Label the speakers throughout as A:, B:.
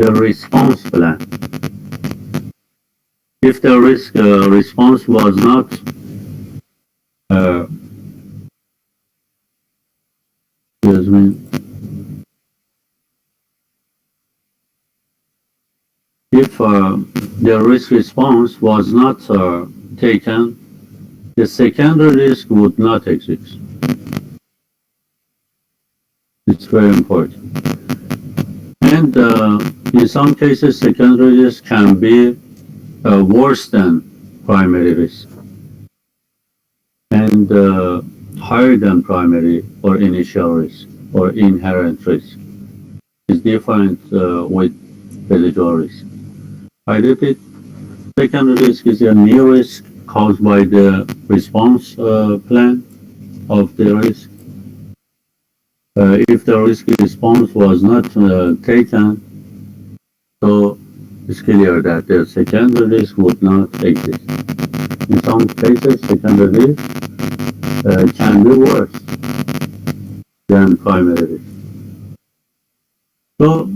A: the response plan. If the risk response was not excuse me. If the risk response was not taken, the secondary risk would not exist. It's very important. And in some cases, secondary risk can be worse than primary risk and higher than primary or initial risk or inherent risk. It's different with residual risk. I repeat, secondary risk is a new risk caused by the response plan of the risk. If the risk response was not taken, so it's clear that the secondary risk would not exist. In some cases, secondary risk can be worse than primary risk. So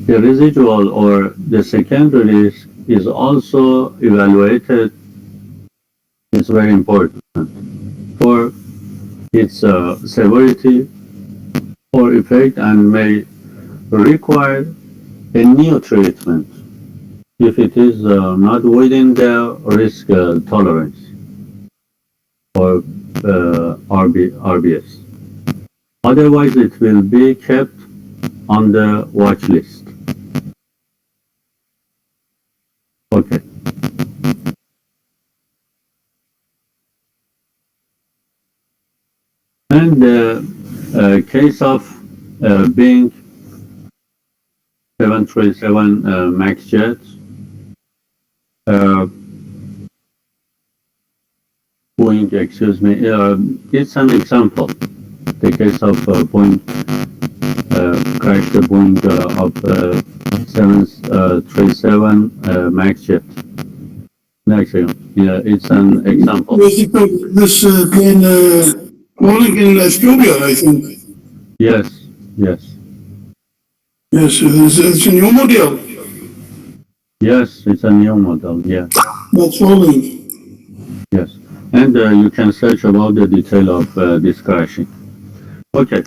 A: the residual or the secondary risk is also evaluated. It's very important for its severity or effect and may require a new treatment if it is not within the risk tolerance or RBS. Otherwise, it will be kept on the watch list. Okay. And the case of Boeing 737 MAX jet, Boeing, excuse me, it's an example. The case of Boeing crashed the Boeing of 737 MAX jet. Yeah, it's an example.
B: This plane falling in Australia, I think.
A: Yes, yes.
B: Yes, it's a new model.
A: Yes, it's a new model, yeah.
B: That's falling.
A: Yes, and you can search about the detail of this crashing. Okay,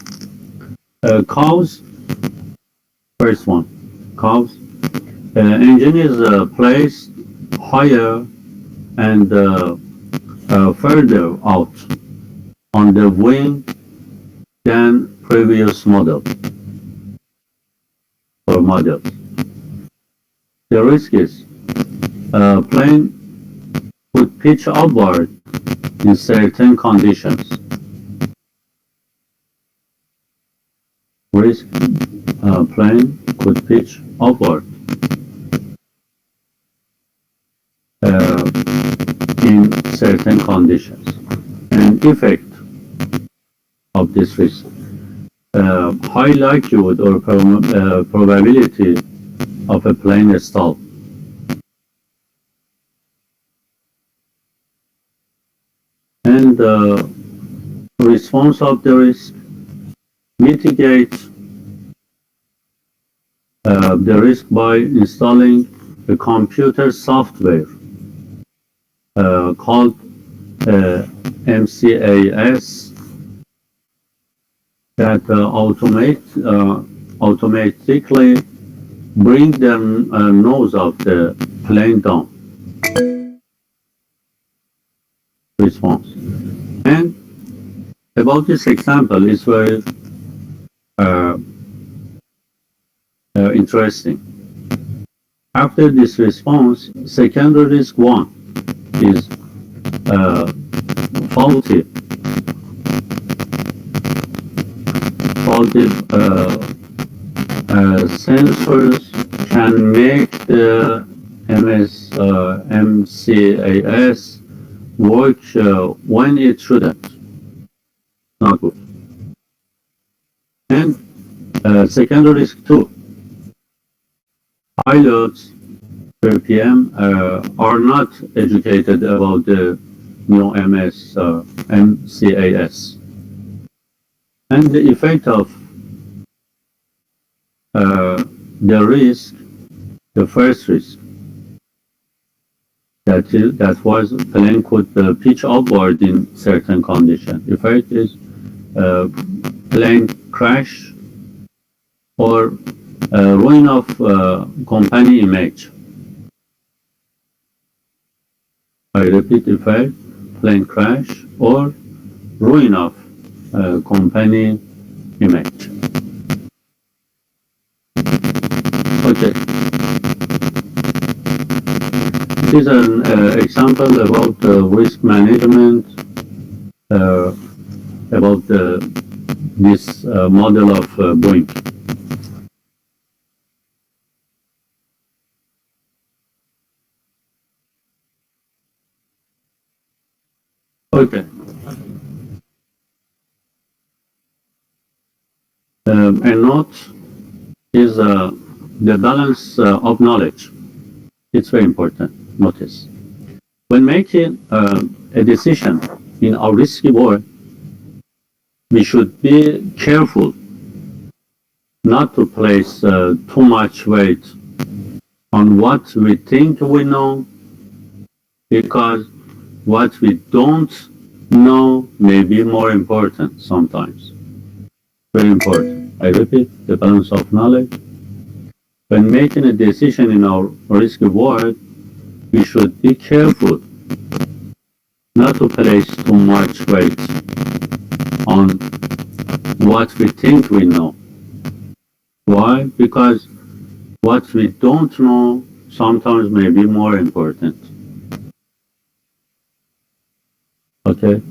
A: cause, first one, cause. Engine is placed higher and further out on the wing than previous model or models. The risk is plane would pitch upward in certain conditions. Risk plane could pitch upward in certain conditions. An effect of this risk, high likelihood or probability of a plane stall. And the response of the risk mitigates the risk by installing a computer software called MCAS that automatically bring the nose of the plane down. Response. And about this example is very interesting. After this response, secondary risk 1 is faulty sensors can make the MCAS work when it shouldn't. Not good. And secondary risk 2. Pilots per PM are not educated about the new MCAS. And the effect of the risk, the first risk, that was plane could pitch upward in certain condition. The first is plane crash or ruin of company image. I repeat, the first, plane crash or ruin of company image. Okay. This is an example about risk management, about this model of Boeing. Okay. A note is the balance of knowledge. It's very important. Notice. When making a decision in our risky world, we should be careful not to place too much weight on what we think we know, because what we don't know may be more important sometimes. Very important. I repeat, the balance of knowledge. When making a decision in our risky world, we should be careful not to place too much weight on what we think we know. Why? Because what we don't know sometimes may be more important. Okay?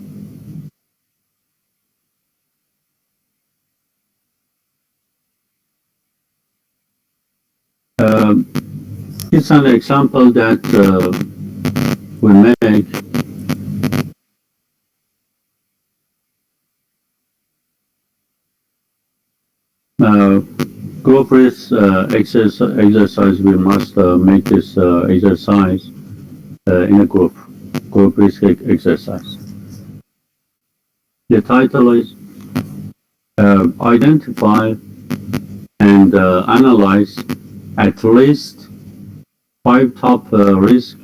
A: It's an example that we make. Group risk exercise, we must make this exercise in a group risk exercise. The title is identify and analyze at least 5 top risks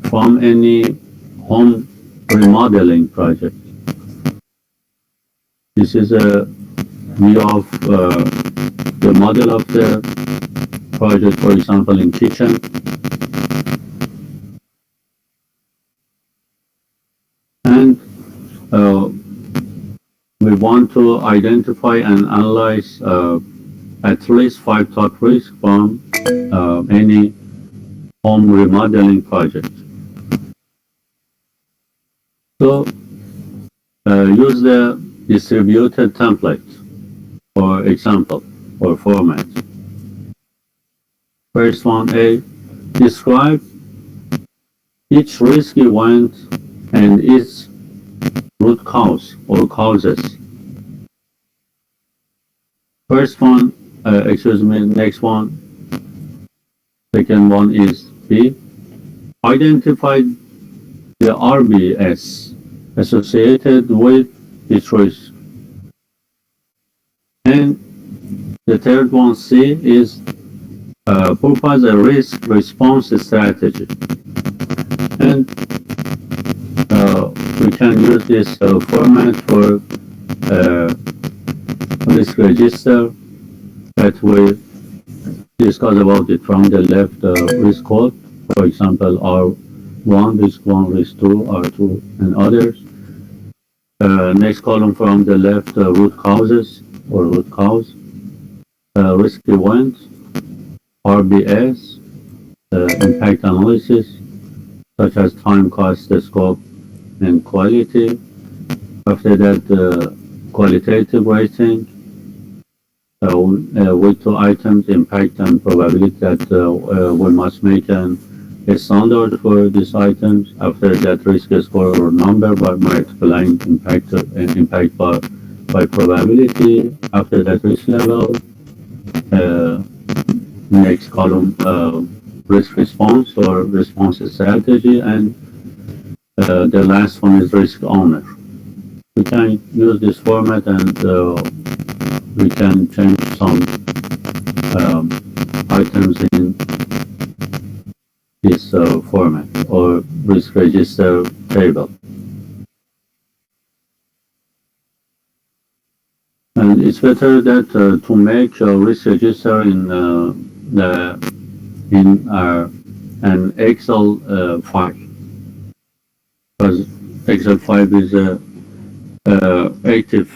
A: from any home remodeling project. This is a view of the model of the project, for example, in kitchen. And we want to identify and analyze at least 5 top risks from any home remodeling project. So use the distributed template, for example, or format. First one, A, describe each risk event and its root cause or causes. First one, next one. Second one is B, identify the RBS associated with each risk. And the third one, C, is propose a risk response strategy. And we can use this format for risk register that we discuss about it from the left risk code. For example, R1, risk 1, risk 2, R2, and others. Next column from the left, root causes or root cause, risk event, RBS, impact analysis, such as time, cost, scope, and quality. After that, qualitative rating, with 2 items, impact and probability, that we must make a standard for these items. After that, risk score or number by multiplying impact by probability. After that, risk level. Next column, risk response or response strategy, and the last one is risk owner. We can use this format, and we can change some items in this format or risk register table. And it's better that to make a risk register in an Excel file, because Excel file is a active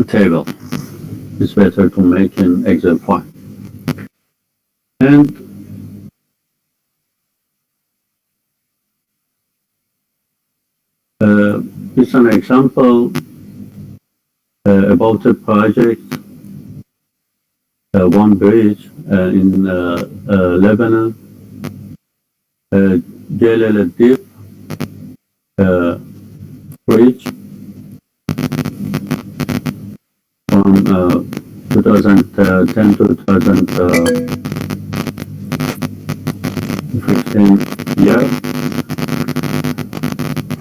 A: table. It's better to make an Excel file. And it's an example about a project, one bridge in Lebanon, Jalal Deep bridge from 2010 to 2015 year.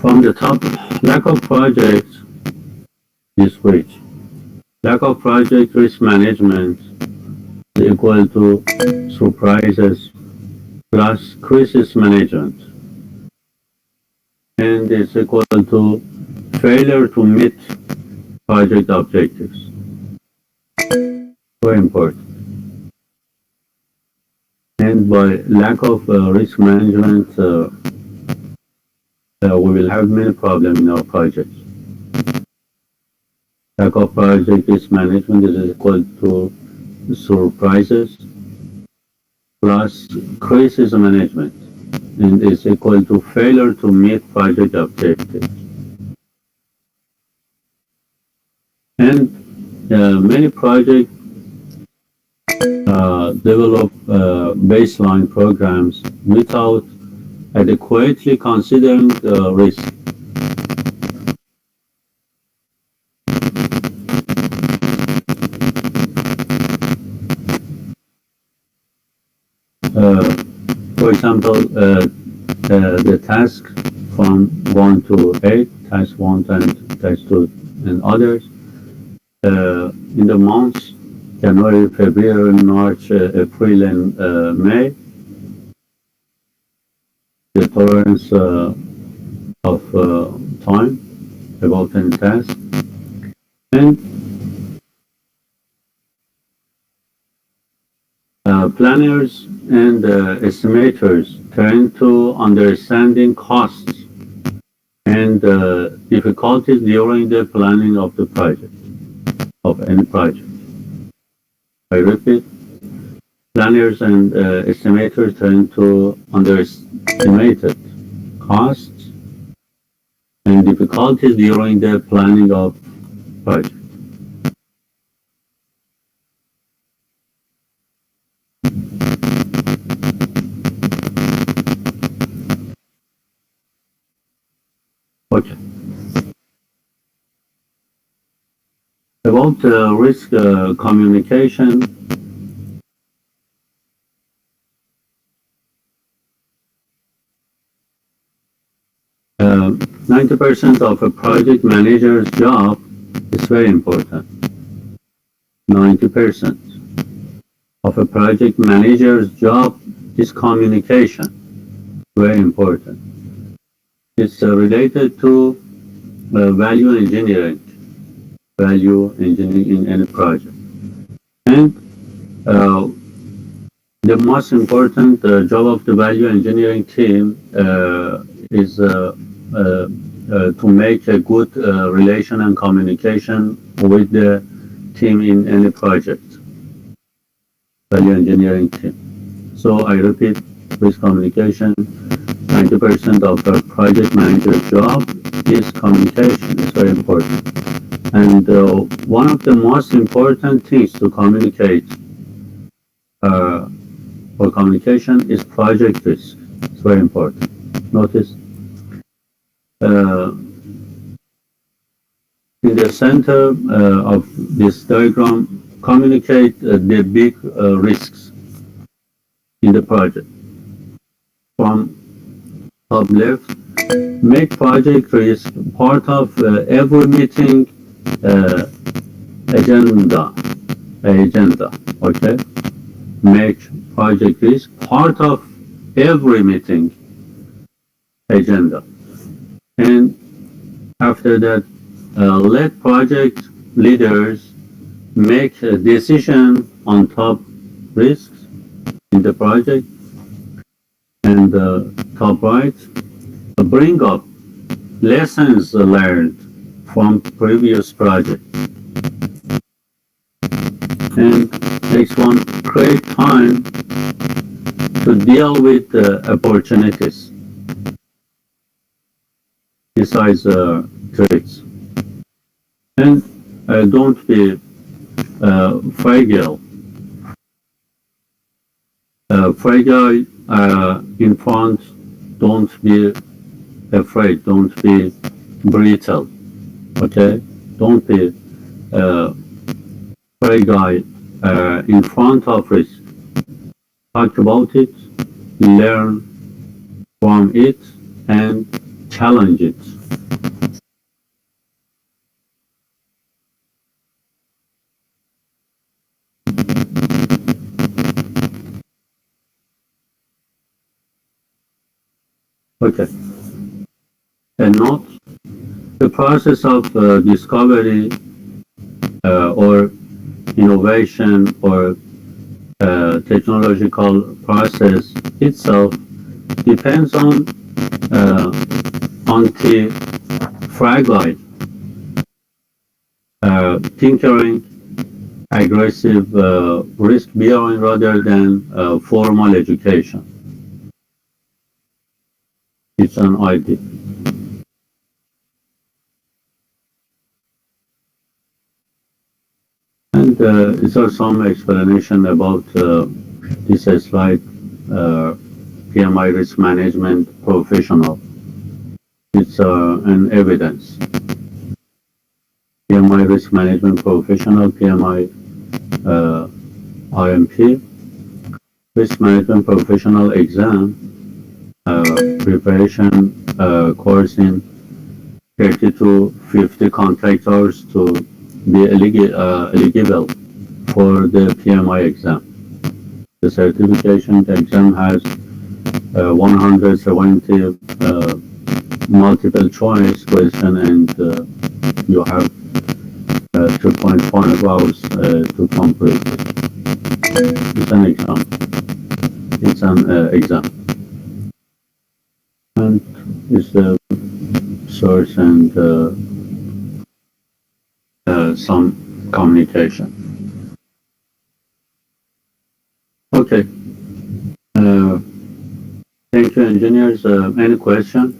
A: From the top, lack of projects is bridge. Lack of project risk management is equal to surprises plus crisis management, and is equal to failure to meet project objectives. Very important. And by lack of risk management, we will have many problems in our projects. Lack of project risk management is equal to surprises plus crisis management, and is equal to failure to meet project objectives. And many projects develop baseline programs without adequately considering the risk. For example, the task from 1 to 8, task 1 and task 2 and others, in the months January, February, March, April, and May, the tolerance of time about any task, and planners and estimators tend to understanding costs and difficulties during the planning of the project, of any project. I repeat, planners and estimators tend to underestimate costs and difficulties during the planning of project. Okay. About risk communication, uh, 90% of a project manager's job is very important. 90% of a project manager's job is communication. Very important. It's related to value engineering in any project. And the most important job of the value engineering team is to make a good relation and communication with the team in any project, value engineering team. So I repeat, with communication, 90% of a project manager's job is communication. It's very important. And one of the most important things to communicate for communication is project risk. It's very important. Notice in the center of this diagram, communicate the big risks in the project. From top left, make project risk part of every meeting agenda. agenda, okay? Make project risk part of every meeting agenda. And after that, let project leaders make a decision on top risks in the project, and top right, bring up lessons learned from previous projects. And next one, create time to deal with opportunities besides threats. And don't be fragile. Fragile in front, don't be afraid, don't be brittle, okay? Don't be fragile in front of risk. Talk about it, learn from it, and challenge it. Okay. And note, the process of discovery or innovation or technological process itself depends on anti-fragile tinkering, aggressive risk-bearing rather than formal education. It's an idea. And is there some explanation about this slide, PMI risk management professional? It's an evidence. PMI risk management professional, PMI RMP, risk management professional exam, preparation course in 30 to 50 contractors to be eligible for the PMI exam. The certification exam has 170 multiple choice question, and you have 2.5 hours to complete it. It's an exam. It's an exam. And it's the source and some communication. Okay. Thank you, engineers. Any question?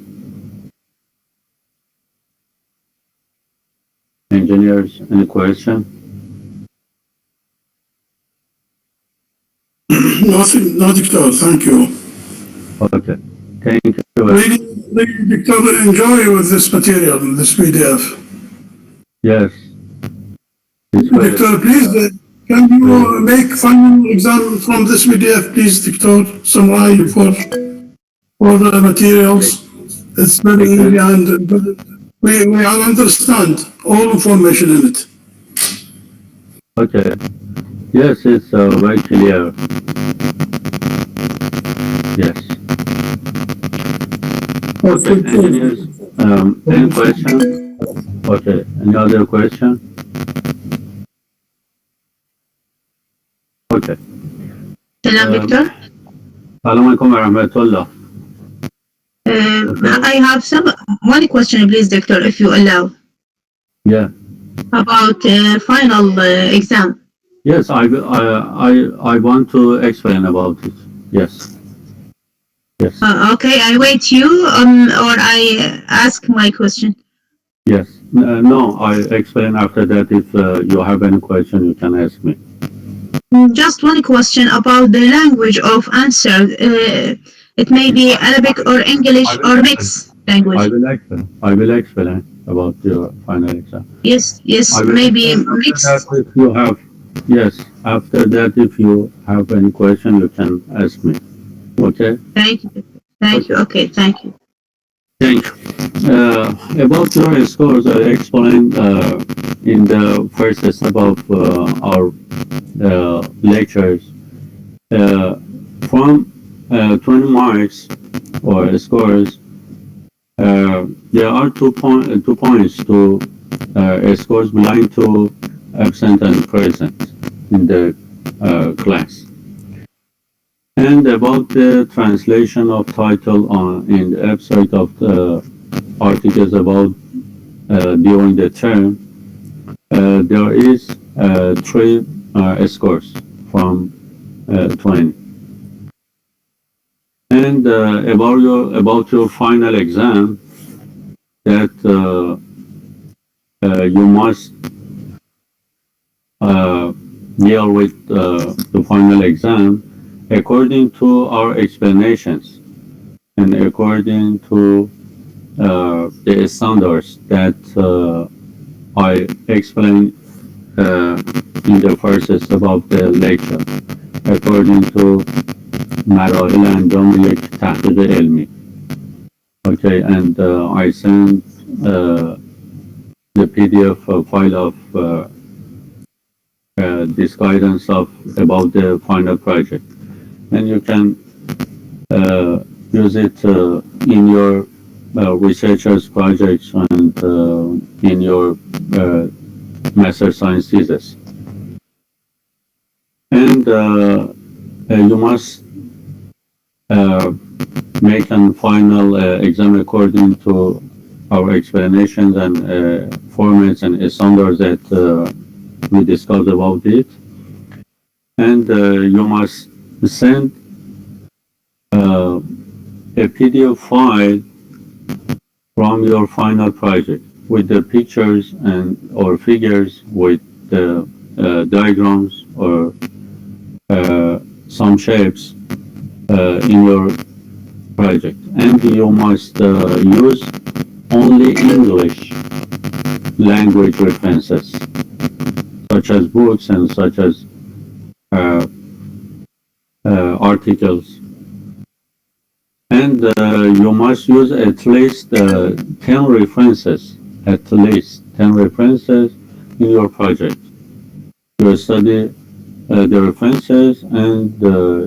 A: Engineers, any question?
B: Nothing, no, Doctor, thank you.
A: Okay. Thank you.
B: Really, Doctor, enjoy with this material, this PDF.
A: Yes. It's very,
B: Doctor, please, can you make final exam from this PDF, please, Doctor? Summarize for the materials. It's very easy and we understand all information in it.
A: okay. Yes, it's very clear. Yes. Okay, engineers, any question? Okay, any other question? Okay.
C: Salam, Victor.
A: Assalamu alaikum wa rahmatullah.
C: I have one question, please, Doctor, if you allow.
A: Yeah.
C: About final exam.
A: Yes, I want to explain about it. Yes. Yes.
C: Okay, I wait you or I ask my question.
A: Yes. No, I explain after that. If you have any question, you can ask me.
C: Just one question about the language of answer. It may be Arabic or English or mixed language.
A: I will explain about your final exam.
C: Yes, maybe mixed.
A: If you have, yes, after that, if you have any question, you can ask me. Okay?
C: Thank you. Okay, thank you.
A: Thank you. About your scores, I explained in the first step of our lectures, from 20 marks or scores, there are 2 points to scores belonging to absent and present in the class. And about the translation of title in the website of the articles about during the term, there is 3 scores from 20. And about your final exam, that you must deal with the final exam according to our explanations and according to the standards that I explained in the first step of the lecture, according to مراحل انجام یک تحقیق علمی. Okay, and I sent the PDF file of this guidance about the final project, and you can use it in your researchers projects and in your master science thesis. And you must make a final exam according to our explanations and formats and standards that we discussed about it. And you must send a PDF file from your final project with the pictures and or figures, with the diagrams or some shapes in your project. And you must use only English language references, such as books and such as articles. And you must use at least 10 references, in your project. You study the references and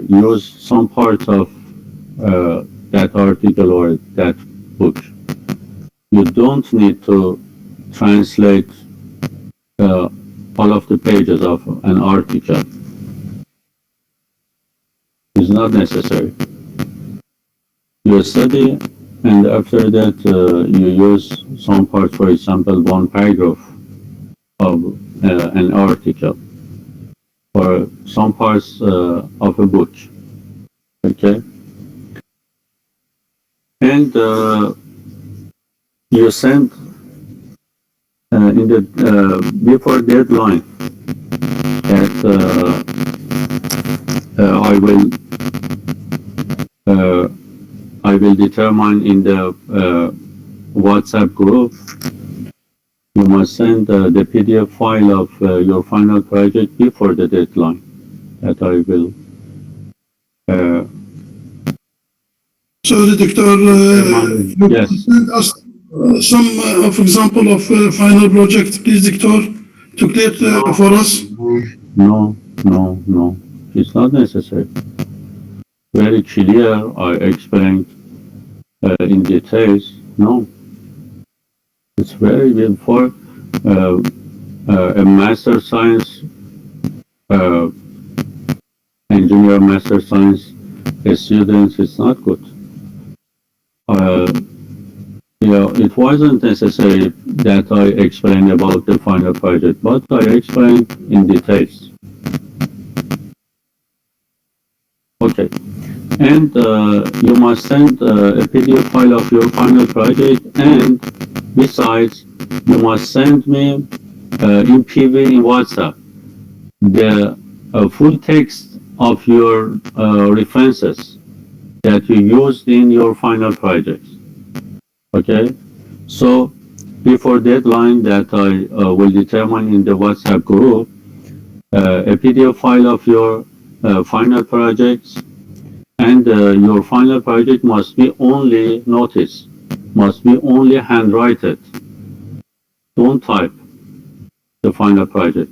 A: use some parts of that article or that book. You don't need to translate all of the pages of an article. It's not necessary. You study, and after that you use some parts, for example, one paragraph of an article or some parts of a book. Okay? And you send in the before deadline that I will determine in the WhatsApp group. You must send the PDF file of your final project before the deadline that I will.
B: So, Doctor,
A: yes.
B: send us some of example of final project, please, Doctor, to clear for us.
A: No. It's not necessary. Very clear. I explained in details. No. It's very good for a master science engineer, master science students. It's not good. It wasn't necessary that I explained about the final project, but I explained in details. Okay. And you must send a PDF file of your final project, and besides, you must send me in PV in WhatsApp the full text of your references that you used in your final project. Okay? So, before deadline that I will determine in the WhatsApp group, a PDF file of your final projects, and your final project must be only notice, must be only handwritten. Don't type. the final project.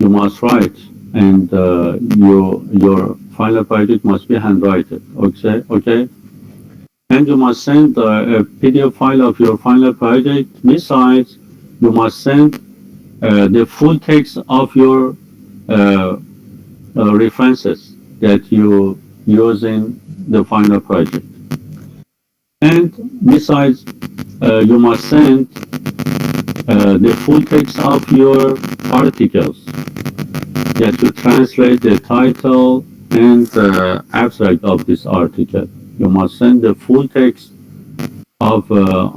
A: You must write, and your final project must be handwritten. Okay. And you must send a PDF file of your final project. Besides, you must send the full text of your references that you use in the final project. And besides, you must send the full text of your articles that you translate the title and the abstract of this article. You must send the full text of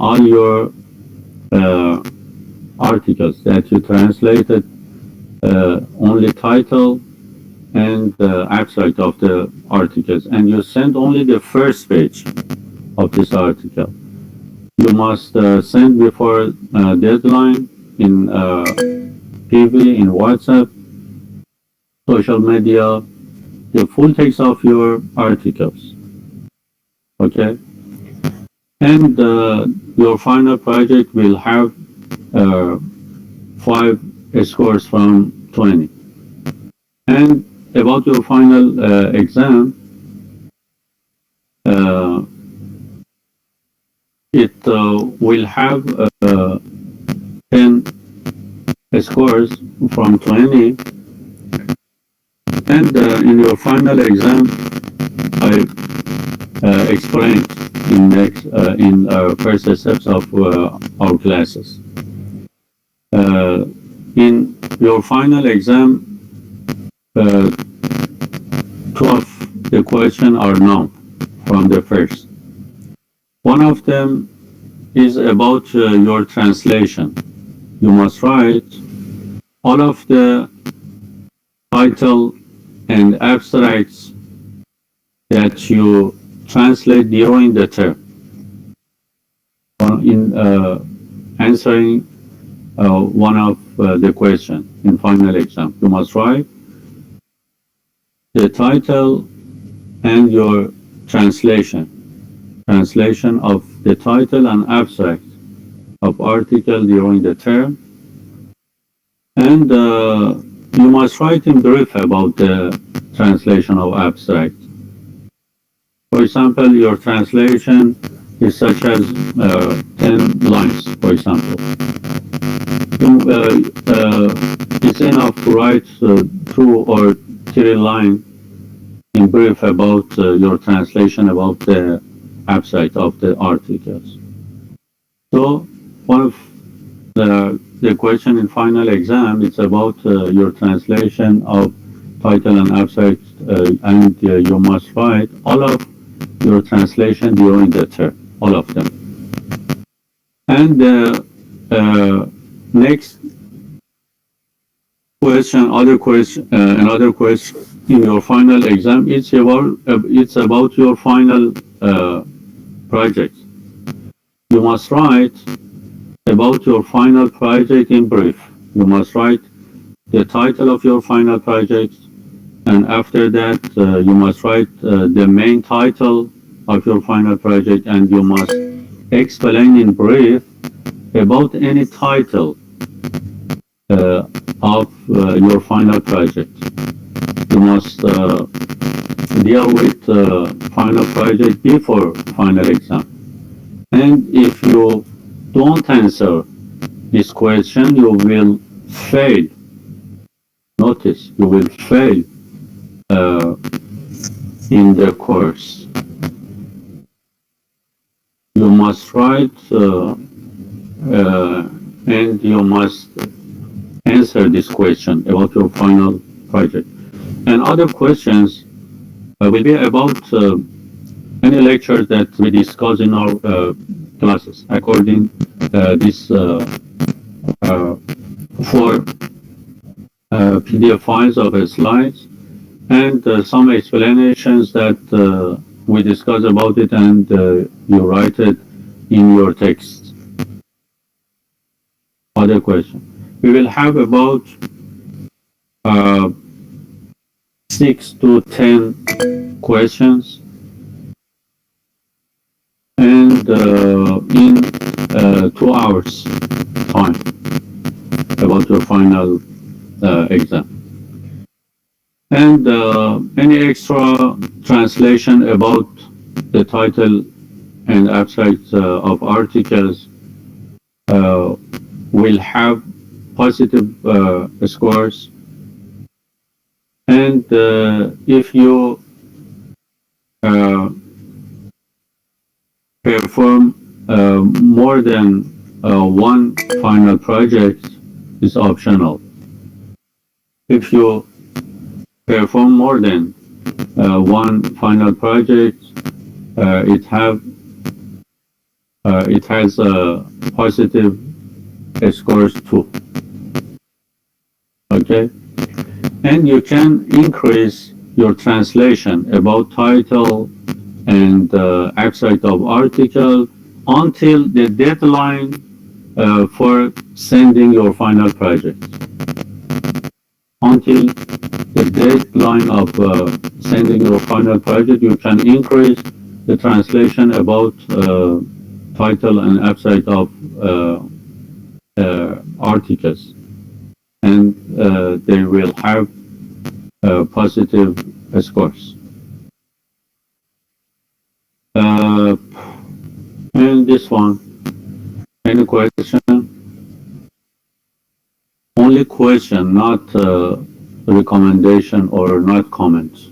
A: all your articles that you translated, only title and the abstract of the articles, and you send only the first page of this article. You must send before deadline in PV, in WhatsApp, social media, the full text of your articles. Okay? And your final project will have 5 scores from 20. And about your final exam, it will have 10 scores from 20. And in your final exam, I explained in first steps of our classes. In your final exam, 2 of the questions are known from the first. One of them is about your translation. You must write all of the title and abstracts that you translate during the term. In answering one of the questions in final exam, you must write the title and your translation of the title and abstract of article during the term, and you must write in brief about the translation of abstract. For example, your translation is such as 10 lines, for example. It's enough to write 2 or 3 lines in brief about your translation about the abstract of the articles. So one of the question in final exam is about your translation of title and abstract, and you must write all of your translation during the term, all of them. And next question, another question in your final exam, it's about your final project. You must write about your final project in brief. You must write the title of your final project, and after that you must write the main title of your final project, and you must explain in brief about any title of your final project. You must deal with final project before final exam. And if you don't answer this question, you will fail. Notice, you will fail in the course. You must write and you must answer this question about your final project. And other questions will be about any lectures that we discuss in our classes according this 4 PDF files of slides, and some explanations that we discuss about it, and you write it in your text. Other question. We will have about 6 to 10 questions, and in 2 hours time. about your final exam. And any extra translation about the title and abstract of articles will have positive scores. And if you perform more than one final project, is optional. If you perform more than one final project, it has a positive scores too. Okay, and you can increase your translation about title and abstract of article until the deadline for sending your final project. Until the deadline of sending your final project, you can increase the translation about title and abstract of articles, and they will have positive scores. And this one, any question? Only question, not recommendation or not comments.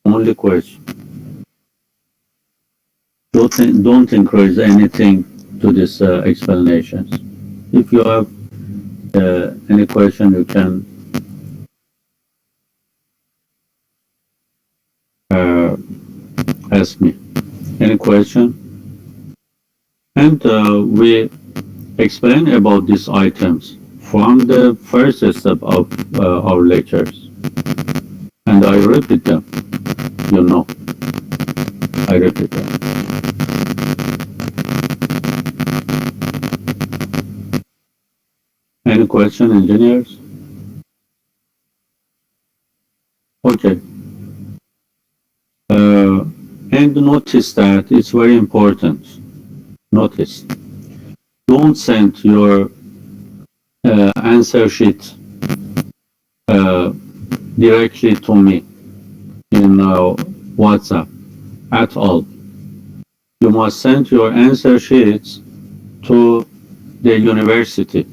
A: Only question. Don't increase anything to this explanations. If you have any question, you can ask me. Any question? And we explain about these items from the first step of our lectures. And I repeat them, you know. I repeat them. Any question, engineers? Okay. And notice that it's very important. Notice. Don't send your answer sheet directly to me in WhatsApp at all. You must send your answer sheets to the university.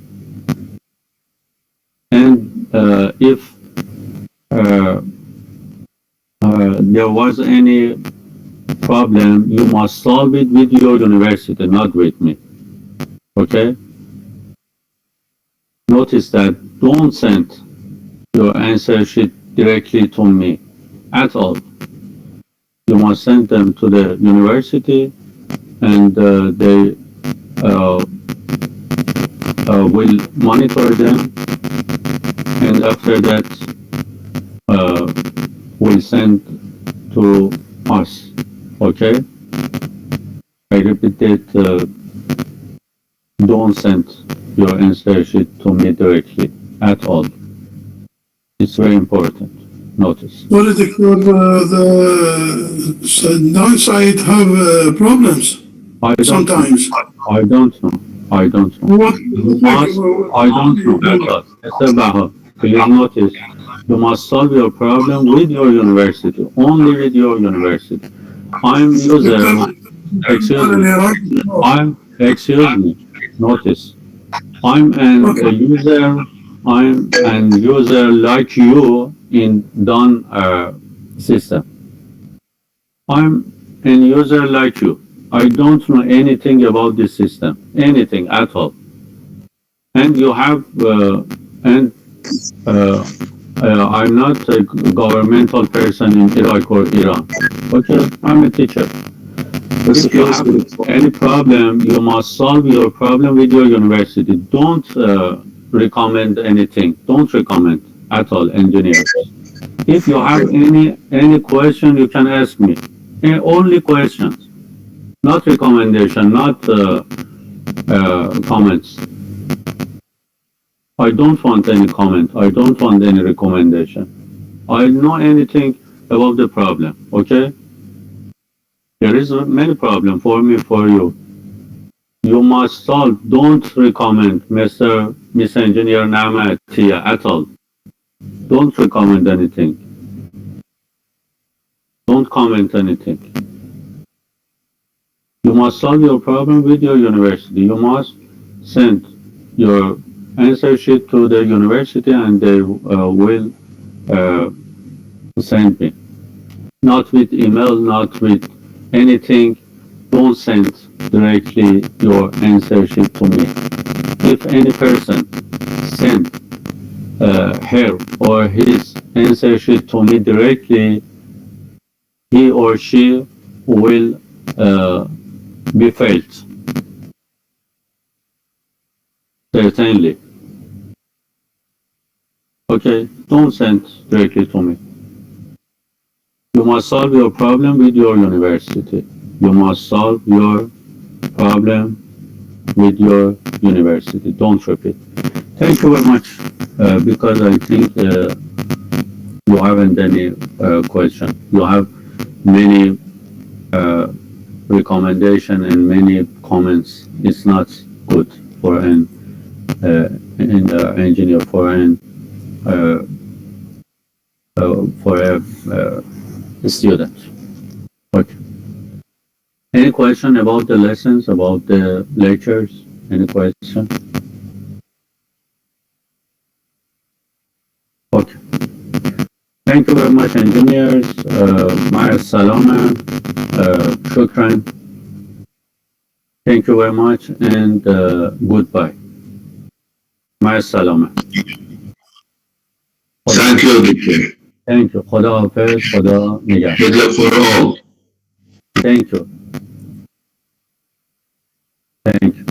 A: And if there was any problem, you must solve it with your university, not with me. Okay? Notice that don't send your answer sheet directly to me at all. You must send them to the university, and they will monitor them, and after that will send to us. Okay? I repeat it, don't send your answer sheet to me directly at all. It's very important. Notice.
B: What is the downside have problems sometimes?
A: I don't know. I don't know.
B: What,
A: I don't know. Mr. Baha, please notice, you must solve your problem with your university, only with your university. I'm user, excuse me, notice, I'm a user like you in done system. I'm a user like you. I don't know anything about this system, anything at all. And you have, I'm not a governmental person in Iraq or Iran. Okay, I'm a teacher. If you have any problem, you must solve your problem with your university. Don't recommend anything. Don't recommend at all, engineers. If you have any question, you can ask me. Only questions, not recommendation, not comments. I don't want any comment. I don't want any recommendation. I know anything about the problem. Okay? There is many problems for me, for you. You must solve. Don't recommend, Mr. Miss Engineer Nama Tia at all. Don't recommend anything. Don't comment anything. You must solve your problem with your university. You must send your answer sheet to the university and they will send me. Not with email, not with anything. Don't send directly your answer sheet to me. If any person send her or his answer sheet to me directly, he or she will be failed. Certainly. Okay, don't send directly to me. You must solve your problem with your university. You must solve your problem with your university. Don't repeat. Thank you very much. Because I think you haven't any question. You have many recommendation and many comments. It's not good for an engineer, for a student. Okay. Any question about the lessons, about the lectures? Any question? Okay. Thank you very much, engineers. مع السلامة. شكرا. Thank you very much and goodbye. مع السلامة.
D: Thank you, Dr.
A: Thank you. خدا حافظ. خدا نگهدار.
D: Good luck for all.
A: Thank you. Thank you.